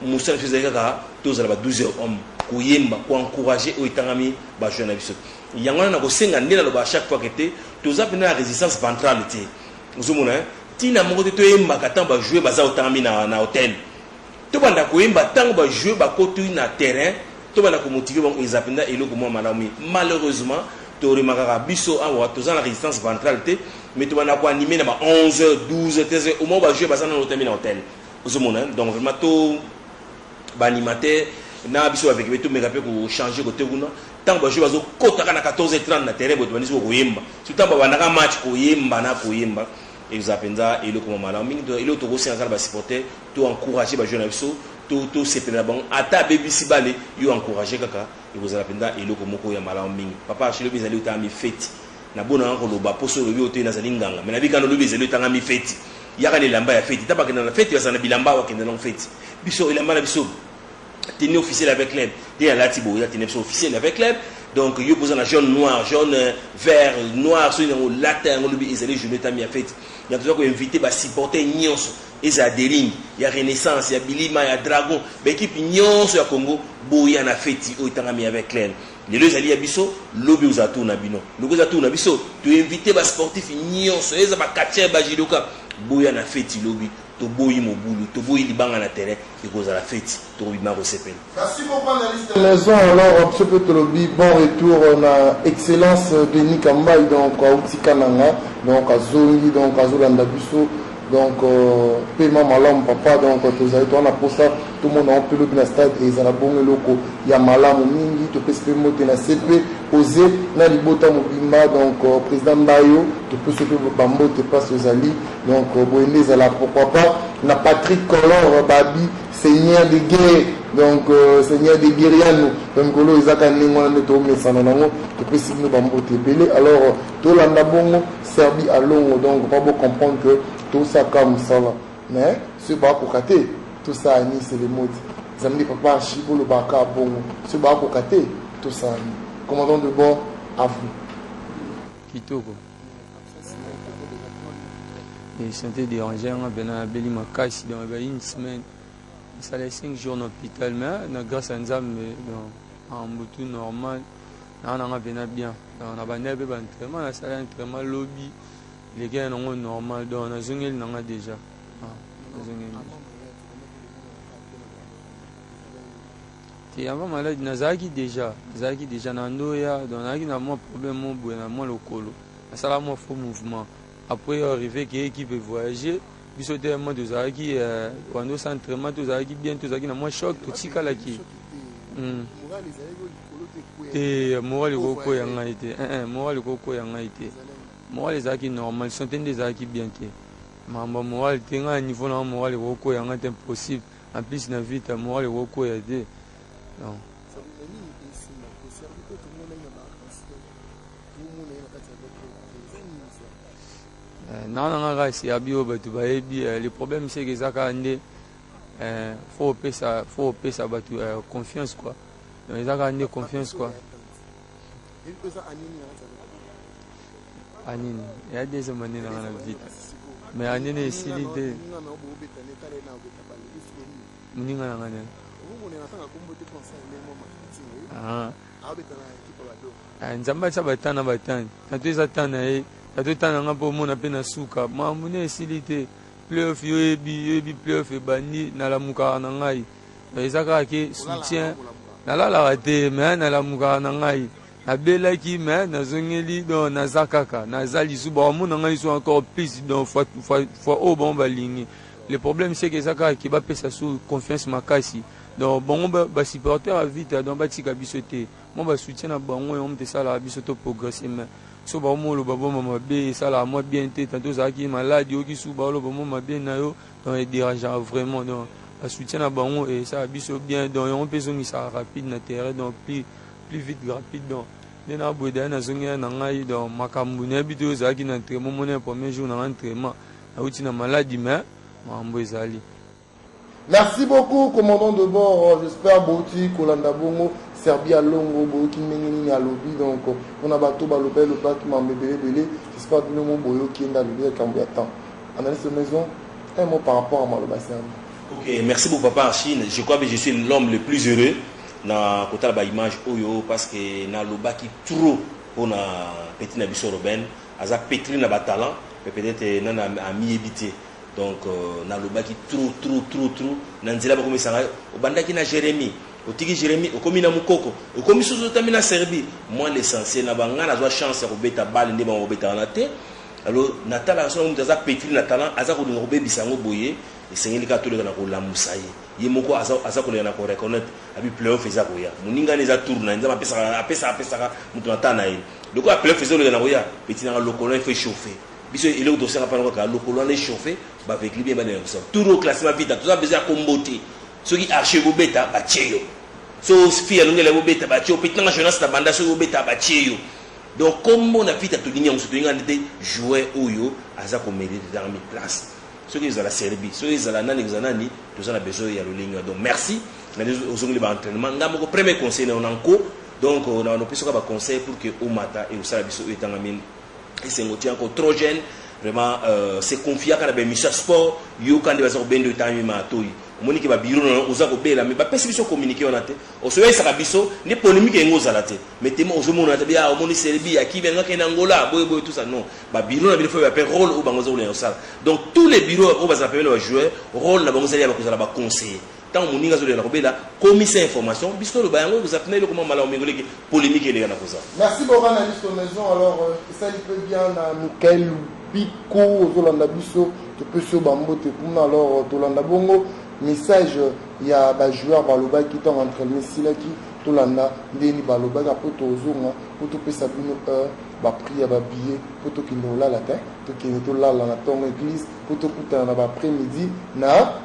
Moussa faisait kaka tous la 12 hommes koyemba ko encourager o itangami ba jeune biso yangona na ko senga ndela lo ba chaque fois que té tous apena la résistance ventrale té ozomona tina moko te yemba katan ba jouer ba za otangami na hôtel to banda koyemba tango ba jouer ba kotu na terrain to banda ko motiver ba ezapenda eloko mo malami malheureusement to remarquera biso awa tous la résistance ventrale té mais to banda ko animer na ba 11h 12h 13h au moins ba jouer ba za na hôtel ozomona donc vraiment to ba animateur na biso avec beto mega pe ko changer côté kuna tant ba jouer bazo kota kana 14h30 na terrain boto banisi ko yemba surtout ba bandaka match ko yemba na ko yemba et vous appenda et le comme malin mingi de il auto aussi en ba supporter to encourager ba jouer na biso to c'est na bon ata BBC balé yo encourager kaka et vous appenda et le comme ko ya malin mingi papa chez le bizali utami fête na bona ko lo ba poso lo yo to na zali nganga mais na bikano lo bizali utanga mi fête yaka le lamba ya fête tabaka na fête ya sana bilamba wa kende na fête biso ilamba na biso tenue officielle avec l'aide et à la Tibo il y a tenue officielle avec l'aide donc il y a besoin de jaune noir jaune vert noir sur le latin on lui ils allaient jouer ta mi a fait il y a besoin d'inviter ba supporter Nyons et Adeline il y a Renaissance il y a Bilima il y a Dragon l'équipe Nyons ya Congo boya na fête au tanga mi avec l'aide les deux alliés biso lobby aux atouts na bino lobby aux atouts na biso tu inviter ba sportif Nyons et ba catcher ba jidoka boya na fête lobby to boyi mobulu to boyi libanga na terrain et cause à la fête to bima recépel. Merci beaucoup analyste maison alors ce peut lobby bon retour on a excellence de Nikambai donc Outikananga donc Azongi donc Azolanda Biso donc paiement malam papa donc tous avez on a pour ça tout le monde en peut le stade et ils en a bon loko ya malam mingi to pespé moté na CP osé na libota mobimba donc président Ndayo to peut se bambo te passe aux ali donc boenez à la pourquoi pas na Patrick Color Babi seigneur de guerre donc seigneur de guerriano donc lo izaka ningo na to mesana nango to peut se bambo te belé alors to landa bongo serbi à longo donc pas beau comprendre que tout ça comme ça va mais ce bas pour cater tout ça à Nice c'est les mots zamni papa chibo le baka bon ce bas pour cater tout ça commandant de bord à vous kitoko et santé dérangé on a bien beli ma caisse dans une semaine ça les 5 jours en hôpital mais grâce à Nzam en boutou normal on a bien on a banné be entraînement la salle entraînement lobby les gars non normal donc on a zongel non déjà et avant malade nazaki déjà nandoya donc nazaki na moi problème mon boy na moi lokolo asala moi faux mouvement après arrivé que équipe voyager biso te moi de zaki wando s'entraînement to zaki bien to zaki na moi choc to tika laki et moral ko yanga été moral ko yanga été moral ezaki normal santé des zaki bien te mamba moral tenga niveau na moral ko yanga est impossible en plus na vite moral ko ya de non non c'est abio batu baebi le problème c'est que zaka ande faut payer ça batu confiance quoi donc zaka ande confiance quoi anine il y a des semaines dans la vie mais anine ici l'idée muninga ngane nzamba cha batana natweza tana tatotana nga po mona pe na suka mamune esilite playoff yoyebi playoff ebandi nalamukaka na ngai ezaka ke soutien nalalaka te me nalamukaka na ngai nabelaki me nazongeli don naza kaka naza lisu bamona ngai lisu encore plus donc fois oyo bango balingi le problème c'est que ezaka ke bapesa su confiance makasi donc bango basupporter a vite donc batika biso te mo basoutien na bango oyo moto esalaka biso to progresser mais so ba mo lo ba bo mama be sala moi bien te tantôt ça qui malade yo ki sou ba lo ba mo ma bien na yo donc il dérangeant vraiment donc la soutien na bango et ça biso bien donc on peut zongi ça rapide na terrain donc plus vite rapide donc na boda na zongi na ngai donc makambu na bito za ki na entraînement mon premier jour na entraînement na uti na maladie mais mambo ezali. Merci beaucoup commandant de bord j'espère bouti kolanda bongo Serbie à Longo, Boki Menini à lobby, donc on a bateau balobé le bac qui m'a belé, j'espère que le mot boyo qui est dans le lieu quand il y a temps. Analyse de maison, un mot par rapport à Maloba Serbie. Ok, merci beaucoup papa Chine. Je crois que je suis l'homme le plus heureux dans côté la image oyo parce que na loba qui trop pour na petit nabiso Robin, aza pétri na ba talent, peut-être na ami évité. Donc na loba qui trop na nzela ba komisa o bandaki na Jérémie. Otiki Jérémie okomi na mukoko okomi sozo tamina Serbie. Moi l'essentiel na banga na zo chance ya kobeta balle ndi ba kobeta na te. Alors natala so mutu aza pétri na talent aza ko ngobe bisango boye. Et c'est un cas tout le temps la moussaïe. Il moko aza ko na ko reconnaître abi playoff eza ko ya. Muninga neza tourna nza apesa mutu natana ile. Donc a playoff eza le na ko ya petit na lokolo il faut chauffer. Biso il est au dossier pas ko lokolo na chauffer ba avec lui bien ba na ça. Tout au classement vite tout ça besoin comboter. Ceux qui archive beta ba tcheyo. So fia lungela beta ba tcheyo petit na jeunesse ta banda so beta ba tcheyo. Donc comme on a vite à tout gagner on se doit ngandé jouer oyo aza ko mériter dans mes places. Ceux qui sont à la Serbie, ceux qui sont à la Nani, tous ont besoin de la ligne. Donc merci. Nous avons entraînement. Nous avons premier conseil on encore. Donc on a un conseil pour que au matin et au salabiso et en amine. Et c'est encore trop jeune. Vraiment c'est confiant quand on a mis sport. Yo quand des gens ben de temps ma toi. Moni qui va biro on osa ko bela mais ba perception communiquer on a te. O so esa biso ni polémique ngoza la te. Mais temo o so mona te bia o moni Serbie ya ki venga en Angola boy tout ça non. Ba biro na bi faut appeler rôle au bangoza ou ça. Donc tous les bureaux au bas appeler le joueur rôle na bangoza ya ba kozala ba conseiller. Tant moninga zo la ko bela commissaire information biso le bayango vous appelez le comment mala o mengoleki polémique les gars na koza. Merci beaucoup analyste maison alors ça il peut bien na Michael Biko Zolanda biso to peut so bambote pour alors Tolanda bongo message il y a des joueurs baloba qui sont entraînés ici là qui tout l'anda ndeni baloba pour tozonga pour tout pesa bino ba prier ba billet pour tout qui nous là la terre tout qui nous là na ton église pour tout kuta na ba après-midi na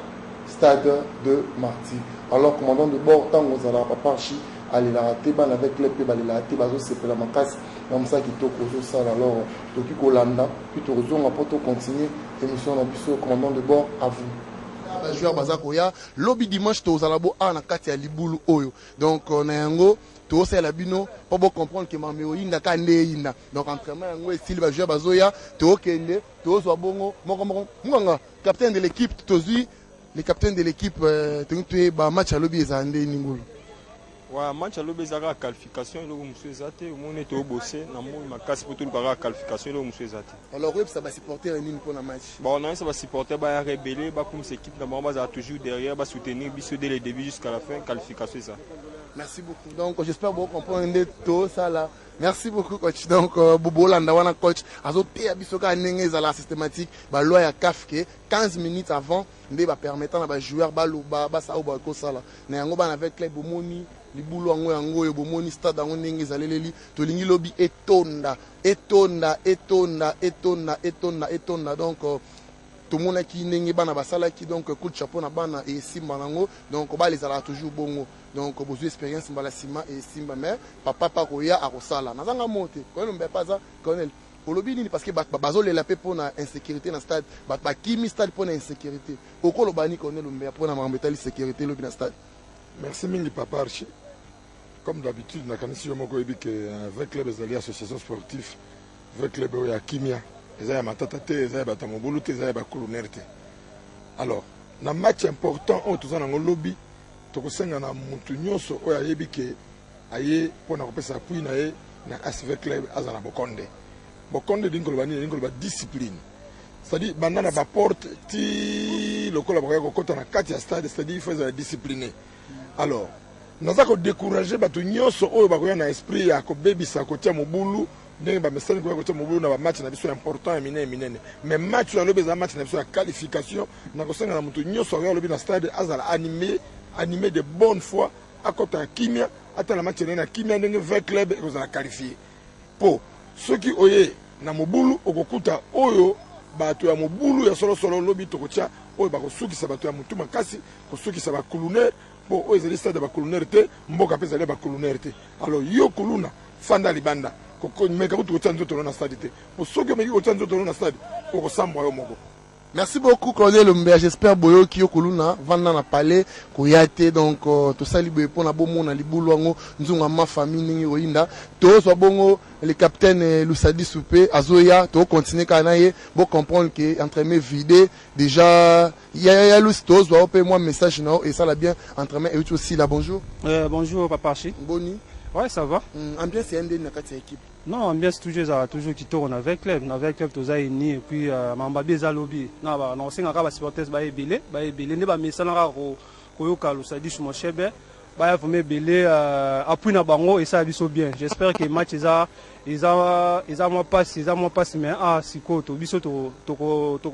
stade de Martyr. Alors commandant de bord tant aux ala papa chi aller la rater ban avec les pe ba la rater bazo c'est la makasi comme ça qui to kozo ça alors to ki kolanda puis tozonga pour tout continuer émission na biso commandant de bord à vous. Joueur bazakoya lobby dimanche tozalabo a na kati ya libulu oyo donc na yango to sala bino pour bon comprendre que mameo inda ka ndeina donc entraînement yango style ba joueur bazoya to kende to so bongo moko nganga capitaine de l'équipe tozui les capitaines de l'équipe tu ba match à lobby ezande ningulu wa match à lobby zaka qualification le musu ezate o mone to bosser na mo makasi pour tout ba qualification le musu ezate alors web ça va supporter une pour la match bon on a ça va supporter ba rebeller ba comme cette équipe d'abord va toujours derrière va soutenir biso dès le début jusqu'à la fin qualification ça. Merci beaucoup. Donc j'espère vous comprendre tout ça là. Merci beaucoup coach. Donc Bobo Landa wana coach azote abisoka ndenge za la systématique ba loi ya CAF ke 15 minutes avant ndé ba permettant na ba joueur baloba ba sa ba ko sala. Na yango ba avec club bomoni libulu yango yo bomoni stade yango ndenge za leleli to lingi lobby etonda donc tout le monde qui n'est pas basala qui donc coup de chapeau na bana et simba nango donc ba les ala toujours bongo donc besoin expérience mbala sima et simba mais papa koya a kosala nazanga monte quand on pas ça colonel olobi nini parce que bazole la pe pour na insécurité na stade ba kimi stade pour na insécurité okolo bani colonel mbea pour na mambetali sécurité lobi na stade. Merci mingi papa Archie. Comme d'habitude na kanisi yo moko ebi que avec club des associations sportives avec club ya kimia ezaya matata te ezaya batamobulu te ezaya bakoloner te. Alors na match important oyo toza nango lobi tokosenga na mutu nyonso oyo ayebi ke aye mpona kopesa appui na ye na ASV club aza na bokonde dingoloba nini dingoloba discipline c'est-à-dire banda na baporte ti lokola bakoya kokota na kati ya stade c'est-à-dire il faut ezala discipliné. Alors naza kodécourage bato nyonso oyo bakoya na esprit ya kobebisa kotia mobulu ndenge bamesani koya kotia mobulu na bamatch na biso important minene mais match ya lobi eza match na biso ya qualification na kosenga na moto nyonso oyo lobi na stade azala animé de bonne foi akota ya kimia ata na match na kimia ndenge 20 club ekozala qualifié po soki oye na mobulu okokuta oyo bato ya mobulu ya solo lobi tokotia oyo bakosukisa bato ya mutu makasi kosukisa bakuluner po oyo ezali stade bakuluner te mboka mpe ezali bakuluner te. Alors yo kuluna fanda libanda meka kutu kotia nzoto na stade te po soki omeki kotia nzoto na stade okosambwa yo moko Merci beaucoup Cornel Mbea, j'espère boyo ki yokuluna vanda na palais koyate donc to sali boye pona bomo na libulu wango nzunga ma famille ningi oyinda to so bongo le capitaine Lusadi Soupé azoya to continuer kana ye bo comprendre que entraînement vidé déjà ya lustos va opé moi message na et ça la bien entraînement et aussi là bonjour. Bonjour Papa Archie. Boni. Ouais, ça va. Ambiance c'est ndé na kati équipe. Non, ambiance toujours qui tourne avec club tous a uni et puis mambabi za lobby. Non ba non singa ka supporters ba ebele ne ba mesana ka ko yoka Lusadi Soumachebe. Ba faut me belé appui na bango et ça biso bien. J'espère que match ils a moi passe mais siko to biso to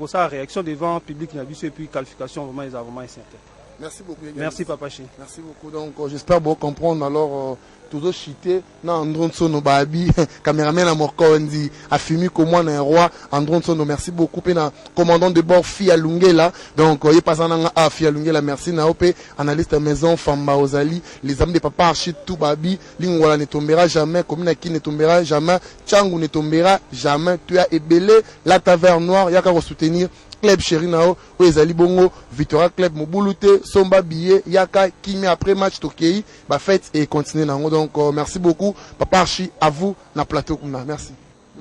sa réaction devant public na biso et puis qualification vraiment ils a vraiment certain. Merci beaucoup. Merci Papa Chi. Merci beaucoup. Donc j'espère vous comprendre alors toujours chité na Andronso no babi cameraman à Mokondi a filmé comme moi un roi Andronso no merci beaucoup et na commandant de bord Fia Lungela donc il passe à Fia Lungela merci na opé analyste maison Famba Ozali les amis de Papa Archie tout babi lingwala ne tombera jamais commune qui ne tombera jamais Tchangu ne tombera jamais tu as ebelé la taverne noire yaka soutenir club chéri nao o ezali bongo Victoria Club Mobulute Somba Billet Yaka Kimi après match Tokei ba fête et continuer nango donc merci beaucoup Papa Archie à vous na plateau kuna merci.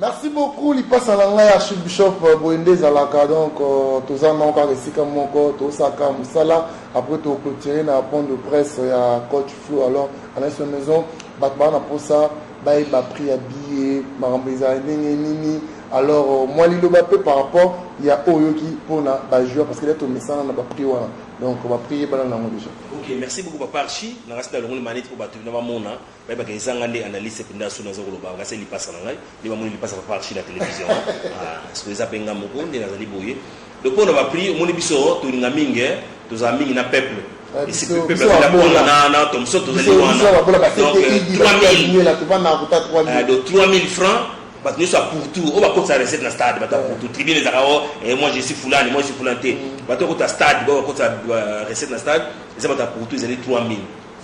Merci beaucoup li passe à l'anglais Archbishop Boende Zalaka donc tozana encore esika moko tosaka musala après to clôturer na pont de presse ya coach Flo alors à la maison batba na posa ba prix à billet marambeza nini. Alors, moi, il par rapport, il y a Oyoki pour la joueur parce qu'il est au message, on a prié. Donc, on va prier déjà. Ok, merci beaucoup, Papa Archie. On reste dans le manette pour battre le monde. Il y a des analyses et des analyses. Il passe à l'anglais. Il passe à Papa Archie la télévision. Parce que les appels sont beaucoup, les analyses boyées. Donc, on va prier. On est biso, tout le monde, tout le monde, le peuple. Et si le peuple a la Thompson, tout le monde. Donc, 3000 francs. Parce que nous sommes pour tout, on va compter sa recette dans le stade, pour tout, tribune les arabes, et moi je suis foulane, moi je suis foulanté. Parce que stade, on va compter sa recette dans le stade, et ça va pour tout, ils allaient 3000.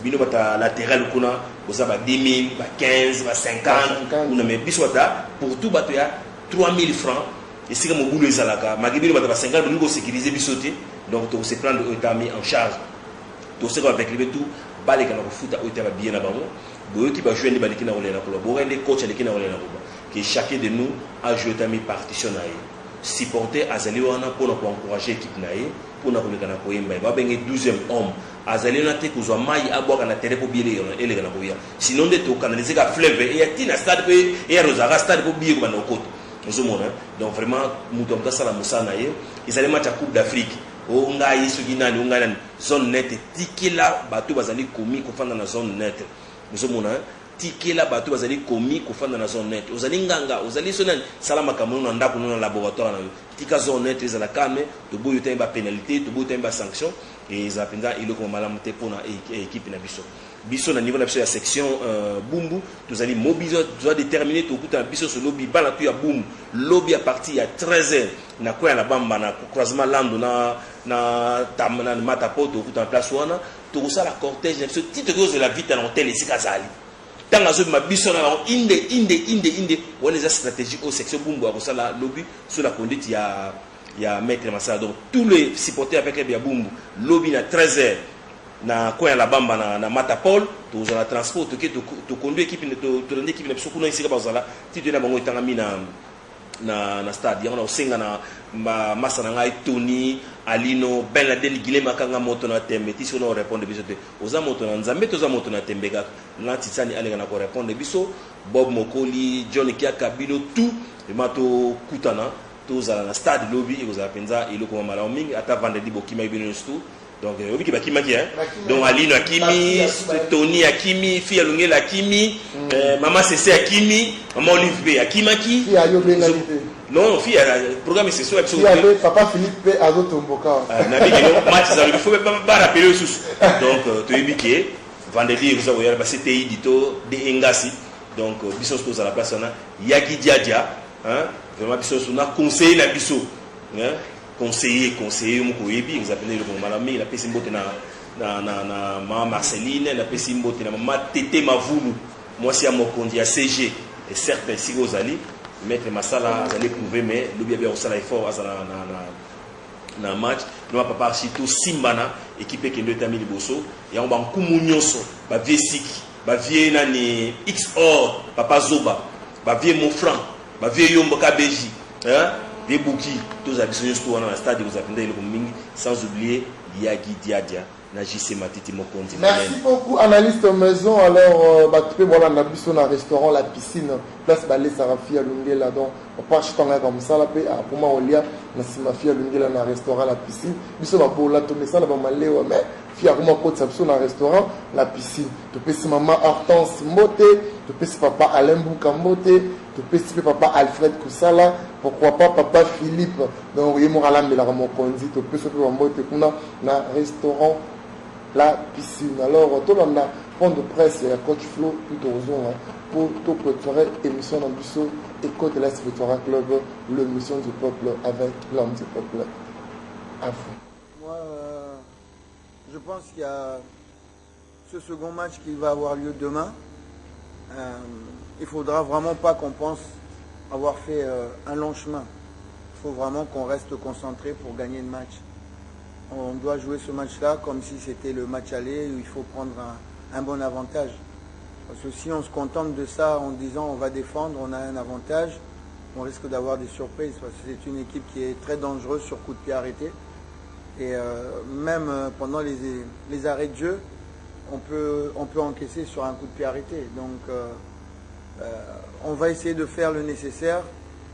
Bino bata latéral kuna, vous avez 10 000, 15, 50, mais pour tout, il y a 3000 francs. Et si comme au bout de Zalaka, Magibino bata 50, nous devons sécuriser bisoté, donc on se prendre mis en charge. Tout ce qu'on va écrire tout, balé quand on fout à Oita bien à Bango, Boyoki va jouer des baliki na Olena Kola, Boré des coachs à l'équipe na Olena Kola. Que chacun de nous a joué dans mes partitions supporter Azaliwana pour encourager l'équipe pour nous connaître Koyemba va bien 12e homme Azaliwana te kuzwa mai aboka na terre pour bien et les Ganakoya sinon de tout canaliser la fleuve et a tina stade et a Rosara stade pour bien comme côte donc vraiment nous sommes dans la Moussa ils allaient match à Coupe d'Afrique o ngai sugina ni ngana zone net tikila bato bazali komi kofanda na zone net nous tikela bato bazali komi kofanda na zone net ozali nganga ozali sonani salama kamono na ndako na laboratoire na tika zone net ezala kame to boyo temba pénalité to boyo temba sanction et za penza iloko malamu te pona équipe na biso na niveau na biso ya section bumbu tozali mobiliser doit déterminer to kuta biso so lobby bala tu ya bumbu lobby à partir à 13h na kwa na bamba na croisement lando na tamana matapoto kuta place wana to sala cortège na biso titre de la vie dans l'hôtel ici Kazali. Tant que ma bisona inde on les a stratégies au section bumbu à la lobby sur la conduite il y a maître Massala donc tous les supporters avec les bumbu lobby na 13h na quoi la bamba na matapol to za transport to conduire équipe to l'équipe na biso kuna ici ba zala titre na bango itanga mina na stade yango na osenga na masa na ngai Tony Alino Ben Laden Guilema kanga moto na tembe ti so na répondre biso te oza moto na nzambe to za moto na tembe ka na titsani alenga na ko répondre biso Bob Mokoli John Kiaka bino tout mato kutana to za na stade lobby oza penza iloko mala mingi ata vendredi bokima bino stu donc obi ki bakima ki donc Alino Akimi Tony Akimi Fia Lungela Akimi maman Cessé Akimi maman Olive B Akimaki non fille programme c'est soit papa Philippe Azotomboka na biki no match ça il faut pas rappeler sous donc to yebike vendredi vous avez c'était dito de Engasi donc biso tous à la place na Yaki Diadia hein vraiment biso na conseiller na biso hein conseiller moko yebi vous appelez le malami la pesi mbote na mama Marceline la pesi mbote na mama Tete Mavulu moi si à Mokondi à CG et certes si vous allez Maître Massala allait prouver mais le bien au salaire fort na match no papa Archito Simbana équipe qui est tamili bosso et on ba nkumu nyonso ba vie siki ba vie nani XOR papa Zoba ba vie Mofran ba vie Yombo Kabeji hein des bouki tous abisso sto na stade vous appendez le mingi sans oublier Diagi Diadia na JC Matiti Mokondi. Merci beaucoup analyste maison. Alors tu peux voir la biso na restaurant la piscine place Balé Sarafi à Lungela donc on passe tanga comme ça là pour moi Olia na Simafia Lungela na restaurant la piscine biso ba bola to mais ça na ba malewa mais fia kuma ko tsapso na restaurant la piscine tu peux si maman Hortense Mbote tu peux si papa Alain Bouka Mbote tu peux si papa Alfred Kusala pourquoi pas papa Philippe donc yemo alambela Mokondi tu peux si papa Mbote kuna na restaurant la piscine. Alors, tout le monde a point de presse et coach Flo plutôt pour tout préparer émission d'ambition et côte de l'Est Victoria Club, l'émission du peuple avec l'homme du peuple. À vous. Moi, je pense qu'il y a ce second match qui va avoir lieu demain. Il faudra vraiment pas qu'on pense avoir fait un long chemin. Il faut vraiment qu'on reste concentré pour gagner le match. On doit jouer ce match-là comme si c'était le match aller où il faut prendre un bon avantage. Parce que si on se contente de ça en disant on va défendre, on a un avantage, on risque d'avoir des surprises. Parce que c'est une équipe qui est très dangereuse sur coup de pied arrêté. Et même pendant les arrêts de jeu, on peut encaisser sur un coup de pied arrêté. Donc on va essayer de faire le nécessaire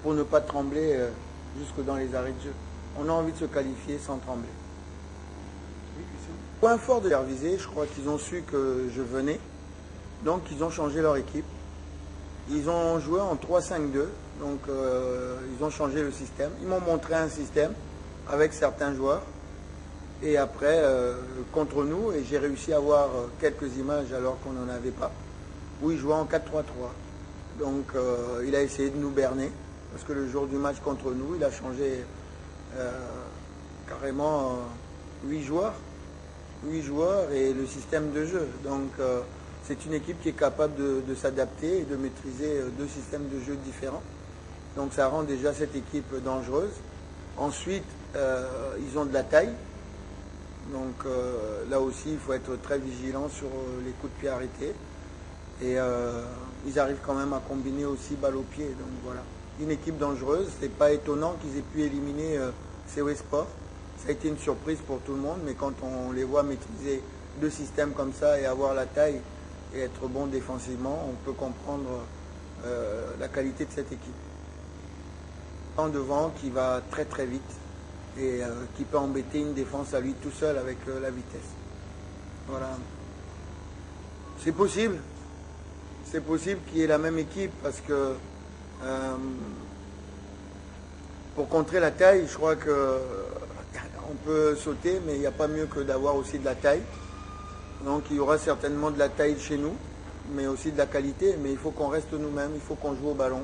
pour ne pas trembler jusque dans les arrêts de jeu. On a envie de se qualifier sans trembler. Point fort de Hervisé, je crois qu'ils ont su que je venais, donc ils ont changé leur équipe. Ils ont joué en 3-5-2, donc ils ont changé le système. Ils m'ont montré un système avec certains joueurs. Et après, contre nous, et j'ai réussi à avoir quelques images alors qu'on n'en avait pas, où ils jouaient en 4-3-3. Donc il a essayé de nous berner, parce que le jour du match contre nous, il a changé carrément 8 joueurs et le système de jeu. Donc c'est une équipe qui est capable de s'adapter et de maîtriser deux systèmes de jeu différents. Donc ça rend déjà cette équipe dangereuse. Ensuite, ils ont de la taille. Donc là aussi, il faut être très vigilant sur les coups de pied arrêtés. Et ils arrivent quand même à combiner aussi balle au pied. Donc voilà, une équipe dangereuse. C'est pas étonnant qu'ils aient pu éliminer COE Sport. Ça a été une surprise pour tout le monde, mais quand on les voit maîtriser deux systèmes comme ça et avoir la taille et être bon défensivement, on peut comprendre la qualité de cette équipe. En devant qui va très très vite et qui peut embêter une défense à lui tout seul avec la vitesse. Voilà. C'est possible qu'il y ait la même équipe parce que pour contrer la taille, je crois que on peut sauter, mais il n'y a pas mieux que d'avoir aussi de la taille. Donc il y aura certainement de la taille chez nous, mais aussi de la qualité. Mais il faut qu'on reste nous-mêmes, il faut qu'on joue au ballon.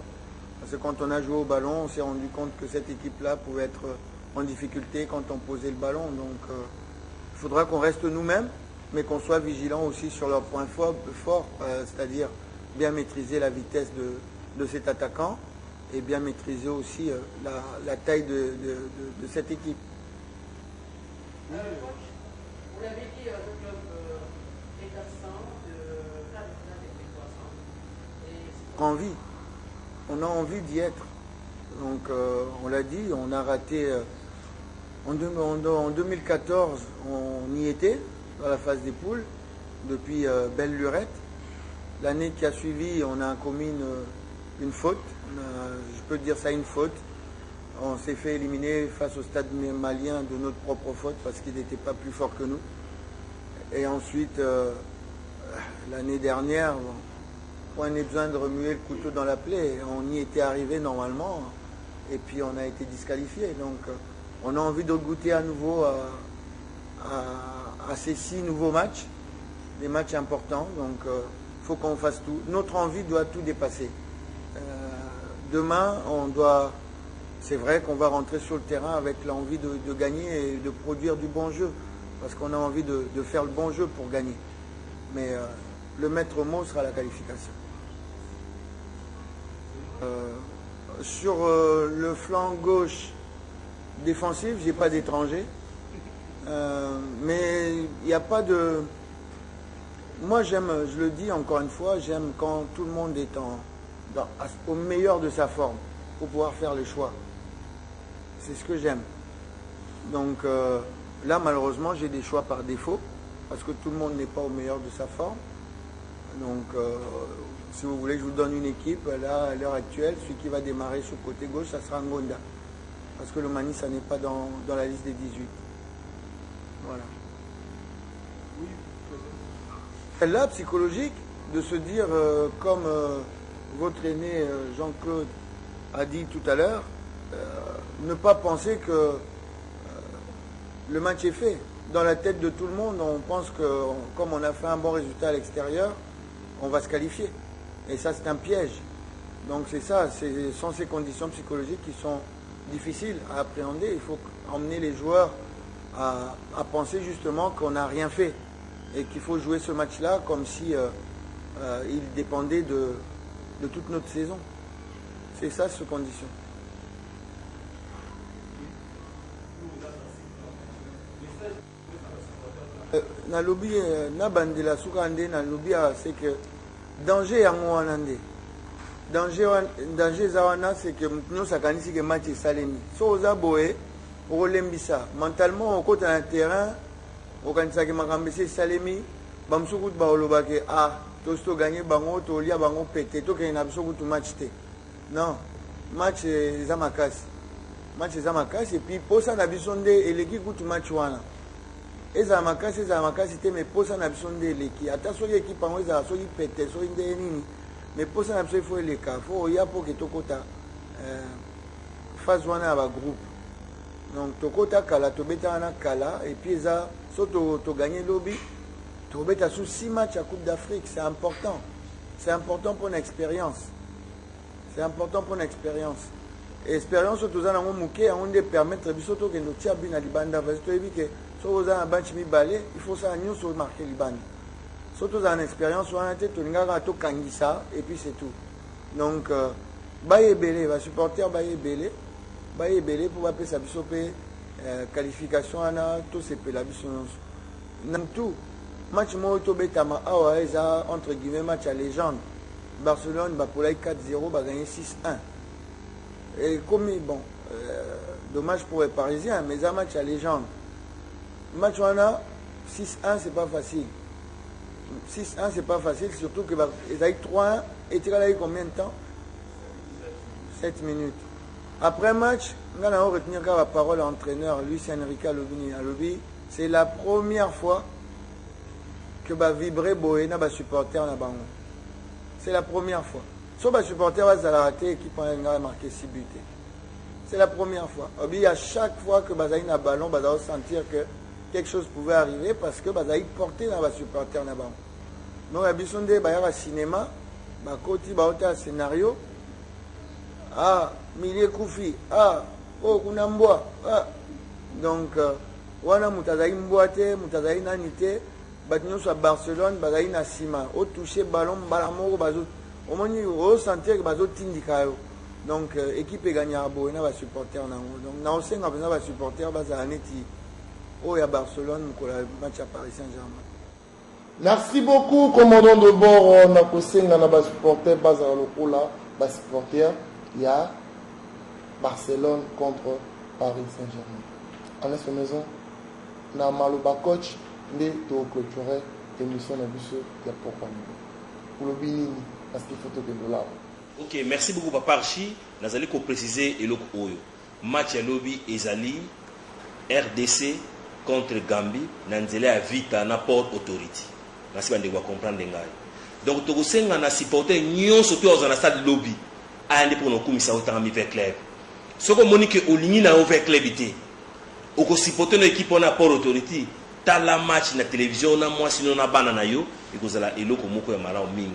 Parce que quand on a joué au ballon, on s'est rendu compte que cette équipe-là pouvait être en difficulté quand on posait le ballon. Donc il faudra qu'on reste nous-mêmes, mais qu'on soit vigilant aussi sur leurs points forts, c'est-à-dire bien maîtriser la vitesse de cet attaquant et bien maîtriser aussi la taille de cette équipe. Vous l'avez dit, le club est absent de la finale des 300. On a envie d'y être. Donc on l'a dit, on a raté. En 2014, on y était dans la phase des poules depuis belle lurette. L'année qui a suivi, on a commis une faute. Je peux dire ça, une faute. On s'est fait éliminer face au stade malien de notre propre faute parce qu'il n'était pas plus fort que nous. Et ensuite, l'année dernière, on a besoin de remuer le couteau dans la plaie. On y était arrivé normalement et puis on a été disqualifié. Donc on a envie de goûter à nouveau à ces 6 nouveaux matchs, des matchs importants. Donc il faut qu'on fasse tout. Notre envie doit tout dépasser. Demain, c'est vrai qu'on va rentrer sur le terrain avec l'envie de gagner et de produire du bon jeu. Parce qu'on a envie de faire le bon jeu pour gagner. Mais le maître mot sera la qualification. Sur le flanc gauche, défensif, j'ai pas d'étranger. Mais il n'y a pas de... Moi j'aime, je le dis encore une fois, j'aime quand tout le monde est au meilleur de sa forme pour pouvoir faire les choix. C'est ce que j'aime. Donc là malheureusement j'ai des choix par défaut parce que tout le monde n'est pas au meilleur de sa forme. Donc si vous voulez que je vous donne une équipe, là à l'heure actuelle, celui qui va démarrer sur le côté gauche, ça sera Ngonda. Parce que le Mani, ça n'est pas dans la liste des 18. Voilà. Là, psychologique, de se dire, comme votre aîné Jean-Claude a dit tout à l'heure, ne pas penser que le match est fait. Dans la tête de tout le monde, on pense que comme on a fait un bon résultat à l'extérieur, on va se qualifier. Et ça, c'est un piège. Donc c'est ça, ce sont ces conditions psychologiques qui sont difficiles à appréhender. Il faut emmener les joueurs à penser justement qu'on n'a rien fait et qu'il faut jouer ce match-là comme si il dépendait de toute notre saison. C'est ça, ces conditions. Na lobby na bandela sukande na lobby c'est que danger yango wana nde danger za wana c'est que nous sakanisi que match salemi so oza boye olembisa mentalement okota na terrain okanisa ke makambe c'est salemi bamsuku ba olobake to gagner bango to lia bango pété to ke na biso kutu match te non match za makasi et puis posa na biso nde eleki kutu match wana eza makasi te mais posa na biso nde eleki ata soki équipe yango ezala soki pete soki nde nini mais posa na biso ifo eleka fo oya mpo ke tokota phase wana ya bagroupe donc tokota kala tobetaka na kala et puis eza so toganye lobi tobeta sous 6 matchs à Coupe d'Afrique. C'est important pour une expérience. Et expérience surtout dans le mouké on de permettre bisoto que nous tia bina libanda parce que que so vous avez un banch mi balé il faut ça nous sur marquer libanda surtout dans expérience on a été tolinga to kangisa et puis c'est tout donc baye belé va supporter baye belé pour appeler ça bisopé qualification ana tout c'est pe la biso nam tout match mo to betama awa eza entre guillemets match à légende Barcelone va pour la 4-0 va gagner 6-1 et comme bon dommage pour les Parisiens mais un match à légende match on a 6-1 c'est pas facile 6-1 c'est pas facile surtout que ils a eu 3-1 et tu as eu combien de temps 7 minutes après match on a retenir la parole à l'entraîneur Luis Enrique Alobi c'est la première fois que va vibrer Boé na ba supporter na bango c'est la première fois so ba supporter va rater équipe a marqué 6 buts c'est la première fois Obi à chaque fois que bazaï na ballon va sentir que quelque chose pouvait arriver parce que bazaï porter na ba supporter na bango donc abisonde ba ya cinéma ba koti ba ota scénario milier Koufi kuna mbwa donc wana mutazaï mbwate mutazaï nanité batino soit Barcelone bazaï na sima au toucher ballon balamoko bazo au moins au sentir que bazo tindika yo donc équipe gagnera bo na ba supporter nango donc na osenga bana ba supporter baza neti o ya Barcelone ko la match à Paris Saint-Germain. Merci beaucoup commandant de bord na kosenga na ba supporter baza lokola ba supporter ya Barcelone contre Paris Saint-Germain. En cette maison na maloba coach de clôturer l'émission de Bissot qui a pour le Binini parce qu'il faut que là. Ok, merci beaucoup Papa Archi. Nous allons préciser et match à lobby Ezali RDC contre Gambie Nanzele à Vita na Port Authority. Merci de comprendre donc tu sais on a supporté Nyon surtout dans un stade lobby à aller pour nos commissaires au temps avec club. Ce que Monique Oligny na ouvert club été. Au ko supporter une équipe on a Port Authority. La match na télévision na moi sinon na banana yo ekozala eloko moko ya mala mingi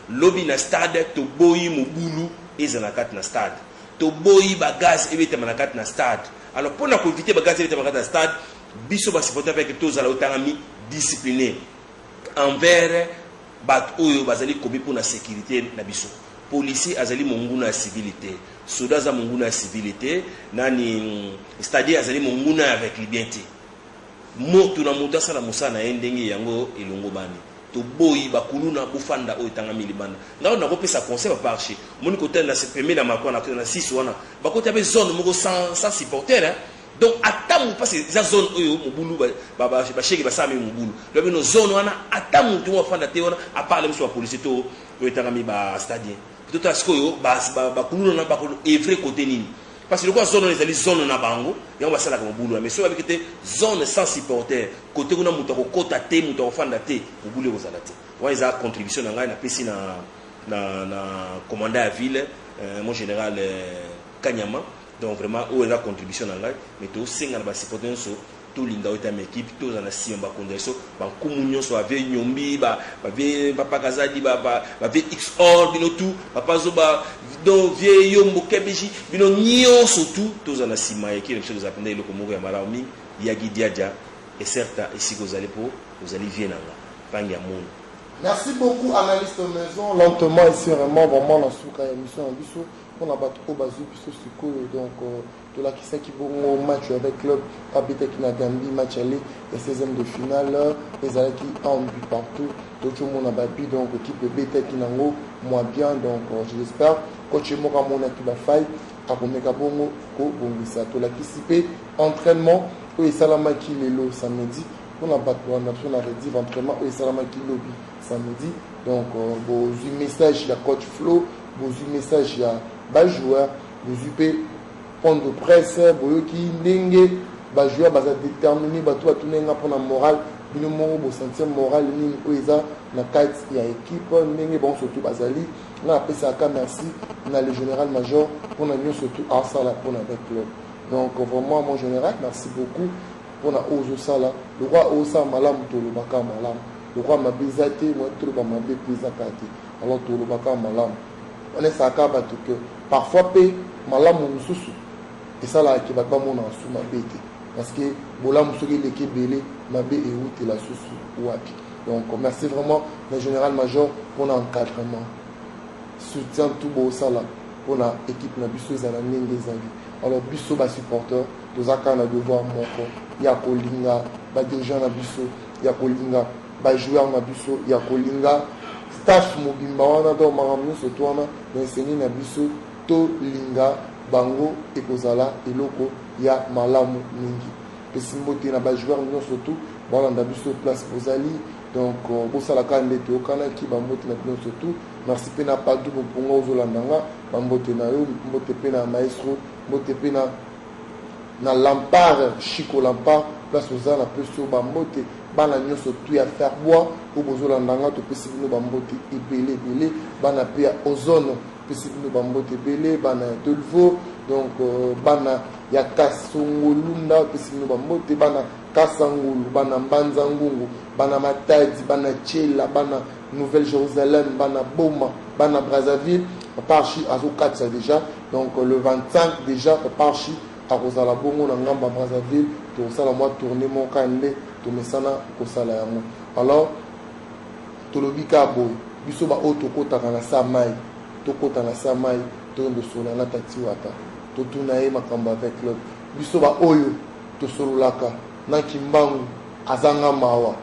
lobby na stade to boyi mobulu ezana kat na stade to boyi ba gaz ebete na kat na stade alors pour na éviter ba gaz ebete na kat na stade biso ba supporter avec tozala otangami discipliné envers bat oyo bazali kobi pour na sécurité na biso policier azali monguna ya civilité, soldat za monguna ya civilité, nani c'est-à-dire azali monguna avec liberté. Moto na moto asala musana ndenge yango elongo bani. To boyi bakuluna bufanda o etangami libanda. Ngao na kopesa conseil ba parché. Moni côté na se permet na makona na 6 wana. Ba côté be zone moko sans supporter hein. Donc atamu parce que za zone oyo mobulu ba sheki ba sami mobulu. Le bino zone wana atamu tu wafanda te wana a parler monsieur la police to o etangami ba stade. Tout à ce que yo ba kuluna na ba ko evre côté nini. Parce que le zone les ali zone na bango ya ba sala comme mobulu mais so avec te zone sans supporter côté kuna muto ko kota te muto ko fanda te mobulu ko zala te. Wa isa contribution na ngai na pesi na commandant à ville mon général Kanyama. Donc vraiment où est la contribution dans la mais tout singa na ba supporter so tout linga ota équipe tout dans la simba kondeso ba komunyo so ave nyombi ba papa kazadi ba xor bino tout papa zo ba donc vie yombo kebeji bino nyo surtout tout dans la sima et qui les choses appelées le komogo ya marami yagi diadia et certes ici vous allez vienna pangi ya monde. Merci beaucoup analyste maison lentement et sûrement vraiment dans souka émission en biso on a battu au bazu biso sikoyo donc de la kisa qui bon match avec club habité qui na Gambie match aller et 16e de finale les allés qui en but partout tout le monde a battu donc équipe BT qui nango moi bien donc j'espère coach Moka mon équipe a faille à komeka bongo ko bongisa to la kisipe entraînement et salama qui lelo samedi on a battu on a redit entraînement et salama qui lobby samedi donc vos message la coach Flo vos message ya ba joueur vos UP point de presse boyoki ndenge ba joueur ba déterminer ba to tunenga pour la morale bino mo bo sentir morale ni oiza na carte ya équipe ndenge bon surtout bazali na pesa ka merci na le général major pour na mieux surtout à ça là pour avec club donc vraiment mon général merci beaucoup pour na ozo sala le roi osa malam to le baka malam le roi mabizate moi to le ba mabe pisa kati alors to le baka malam on est ça ka ba tout que parfois pe malam mususu et ça là qui va pas mon sous ma bête parce que bola musuki l'équipe belé ma bé et où la sous wapi donc merci vraiment le général major pour l'encadrement soutien tout beau ça là pour la équipe na biso za na ndenge ezali alors biso ba supporter tozaka na devoir moko ya kolinga ba dirigeant na biso ya kolinga ba joueur na biso ya kolinga staff mobimba wana to makambo surtout wana na enseigner na biso to linga bango ekozala eloko ya malamu mingi pesi mbote na ba joueur nyonso surtout balanda biso place bozali donc bosalaka ndete okanaki bambote na bino surtout merci pe na padu boponga ozolandanga bambote na yo mbote pe na maestro mbote pe na lampard chico lampard place oza na peso bambote bana nyonso tu ya faire bois o bozolandanga topesi bino bambote ebele bana pe ya ozone pesi bino bambote ebele bana ya Delvaux donc bana ya Kasongolunda pesi bino bambote bana Kasangulu bana Mbanza Ngungu bana Matadi bana Tchela bana Nouvelle-Jérusalem bana Boma bana Brazzaville Parchi azokatsa déjà donc le 25 déjà Parchi à Rosala Bongo na ngamba Brazzaville to sala moi tourner mon kande to mesana ko sala yango alors to lobika bo biso ba auto kota kana sa mai to kota na sa mai to ndo sola na tati wata to tuna e makamba avec club biso ba oyo to sololaka na kimbangu azanga mawa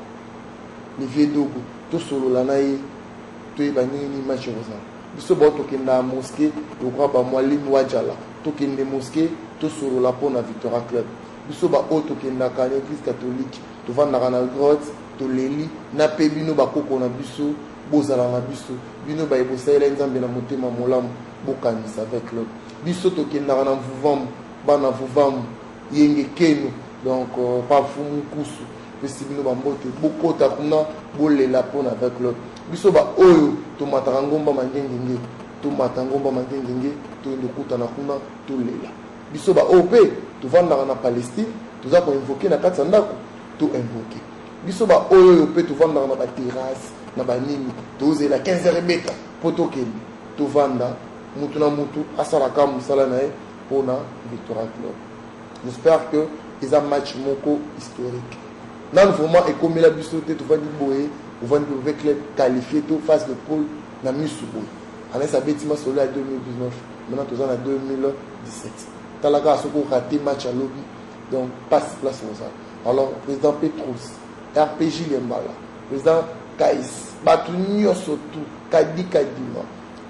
ni viedogo to solola na ye to e banini match rosa biso ba to kenda mosquée to kwa ba mwalimu wajala to kende mosquée to solola pona Victoria Club biso ba auto kenda ka l'église catholique to vanda na grotte to leli na pe bino bakoko na biso bozala na biso bino ba ebosela nzambe na motema molamu bokanisa avec club biso to kenda na mvuvamu bana vuvamu yenge keno donc pas fumu kusu pesi bino bambote bokota kuna bolela pona avec club biso ba oyo to mataka ngomba mangengenge to matangomba mangengenge to ndokuta na kuna to lela biso ba OP to vanda na Palestine to za ko invoquer na kati ndako to invoquer biso ba oyo pe to vanda na ba terrasse na ba nini to zela 15 rebeka poto kende to vanda mutu na mutu asala ka musala na e pona Victoria Club. J'espère que ils ont match moko historique nan vraiment et comme la biso te to vandi boye ou vandi avec club qualifié to face de poule na misubo Anes Abetima Solo à 2019. Maintenant, tous en 2017. Talaga a raté match à lobby. Donc, passe place comme ça. Alors, président Petrus, RPG Lembala, président Kaïs, Batunio Sotou, Kadi Kadima,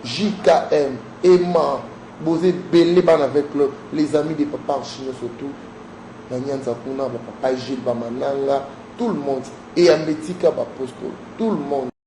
JKM, Emma, Bosé Béléban avec les amis de Papa Archino Sotou, Nanyan Zakuna, Papa Gilles Bamananga, tout le monde. Et Ametika Bapostol, tout le monde.